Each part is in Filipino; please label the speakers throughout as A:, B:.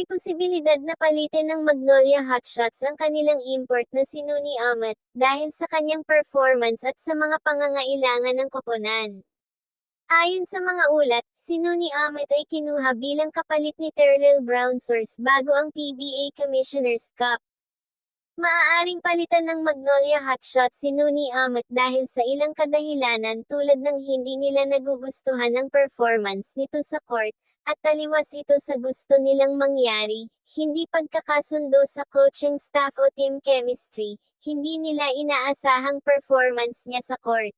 A: May posibilidad na palitin ng Magnolia Hotshots ang kanilang import na si Nuni Amat, dahil sa kanyang performance at sa mga pangangailangan ng koponan. Ayon sa mga ulat, si Nuni Amat ay kinuha bilang kapalit ni Terrell Brown Source bago ang PBA Commissioner's Cup. Maaaring palitan ng Magnolia Hotshots si Nuni Amat dahil sa ilang kadahilanan tulad ng hindi nila nagugustuhan ang performance nito sa court, at taliwas ito sa gusto nilang mangyari, hindi pagkakasundo sa coaching staff o team chemistry, hindi nila inaasahang performance niya sa court.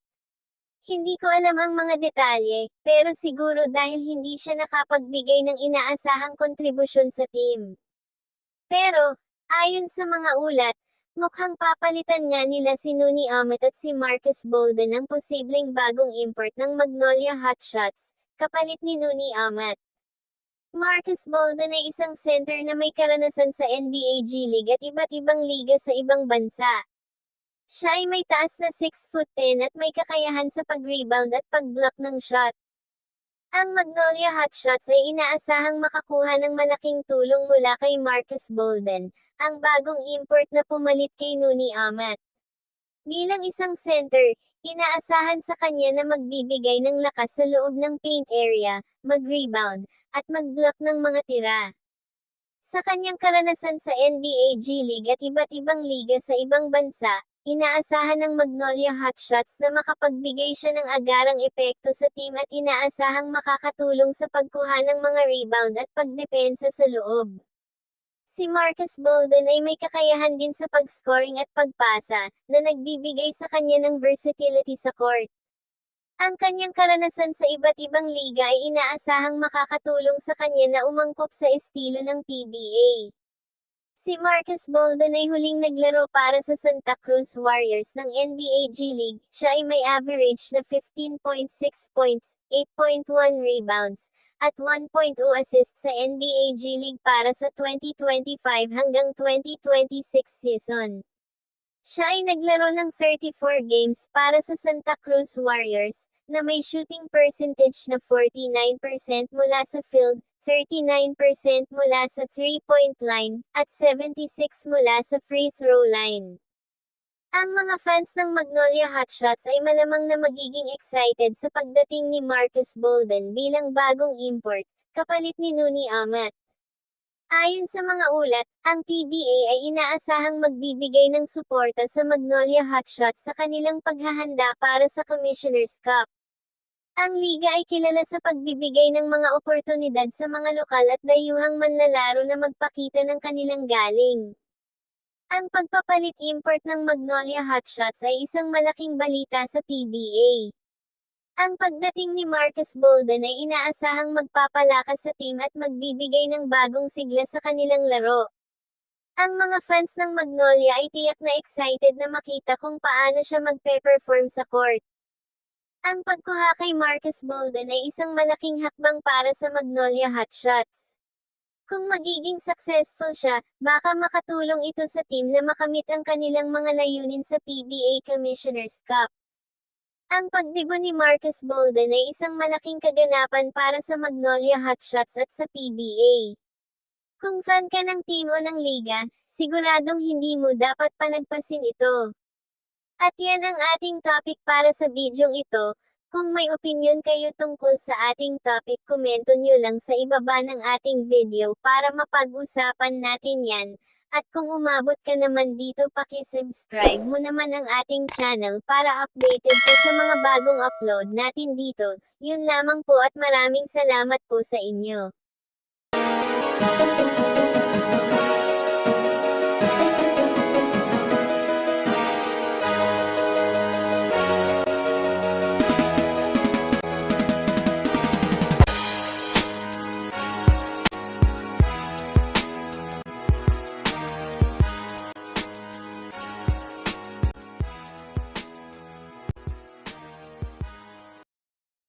A: Hindi ko alam ang mga detalye, pero siguro dahil hindi siya nakapagbigay ng inaasahang kontribusyon sa team. Pero, ayon sa mga ulat, mukhang papalitan nga nila si Nuni Amat at si Marcus Bolden ang posibleng bagong import ng Magnolia Hotshots, kapalit ni Nuni Amat. Marcus Bolden ay isang center na may karanasan sa NBA G League at iba't ibang liga sa ibang bansa. Siya ay may taas na 6'10" at may kakayahan sa pag-rebound at pag-block ng shot. Ang Magnolia Hotshots ay inaasahang makakuha ng malaking tulong mula kay Marcus Bolden, ang bagong import na pumalit kay Nuni Amat. Bilang isang center, inaasahan sa kanya na magbibigay ng lakas sa loob ng paint area, mag-rebound, at mag-block ng mga tira. Sa kanyang karanasan sa NBA G League at iba't ibang liga sa ibang bansa, inaasahan ng Magnolia Hotshots na makapagbigay siya ng agarang epekto sa team at inaasahang makakatulong sa pagkuha ng mga rebound at pagdepensa sa loob. Si Marcus Bolden ay may kakayahan din sa pag-scoring at pagpasa, na nagbibigay sa kanya ng versatility sa court. Ang kanyang karanasan sa iba't ibang liga ay inaasahang makakatulong sa kanya na umangkop sa estilo ng PBA. Si Marcus Bolden ay huling naglaro para sa Santa Cruz Warriors ng NBA G League. Siya ay may average na 15.6 points, 8.1 rebounds, at 1.0 assists sa NBA G League para sa 2025 hanggang 2026 season. Siya ay naglaro ng 34 games para sa Santa Cruz Warriors, na may shooting percentage na 49% mula sa field, 39% mula sa 3-point line, at 76% mula sa free throw line. Ang mga fans ng Magnolia Hotshots ay malamang na magiging excited sa pagdating ni Marcus Bolden bilang bagong import, kapalit ni Nuni Amat. Ayon sa mga ulat, ang PBA ay inaasahang magbibigay ng suporta sa Magnolia Hotshots sa kanilang paghahanda para sa Commissioner's Cup. Ang liga ay kilala sa pagbibigay ng mga oportunidad sa mga lokal at dayuhang manlalaro na magpakita ng kanilang galing. Ang pagpapalit-import ng Magnolia Hotshots ay isang malaking balita sa PBA. Ang pagdating ni Marcus Bolden ay inaasahang magpapalakas sa team at magbibigay ng bagong sigla sa kanilang laro. Ang mga fans ng Magnolia ay tiyak na excited na makita kung paano siya magpe-perform sa court. Ang pagkuha kay Marcus Bolden ay isang malaking hakbang para sa Magnolia Hotshots. Kung magiging successful siya, baka makatulong ito sa team na makamit ang kanilang mga layunin sa PBA Commissioner's Cup. Ang pagdibo ni Marcus Bolden ay isang malaking kaganapan para sa Magnolia Hotshots at sa PBA. Kung fan ka ng team o ng liga, siguradong hindi mo dapat palagpasin ito. At yan ang ating topic para sa bidyong ito. Kung may opinion kayo tungkol sa ating topic, komento nyo lang sa ibaba ng ating video para mapag-usapan natin yan. At kung umabot ka naman dito, paki-subscribe mo naman ang ating channel para updated ka sa mga bagong upload natin dito. Yun lamang po at maraming salamat po sa inyo.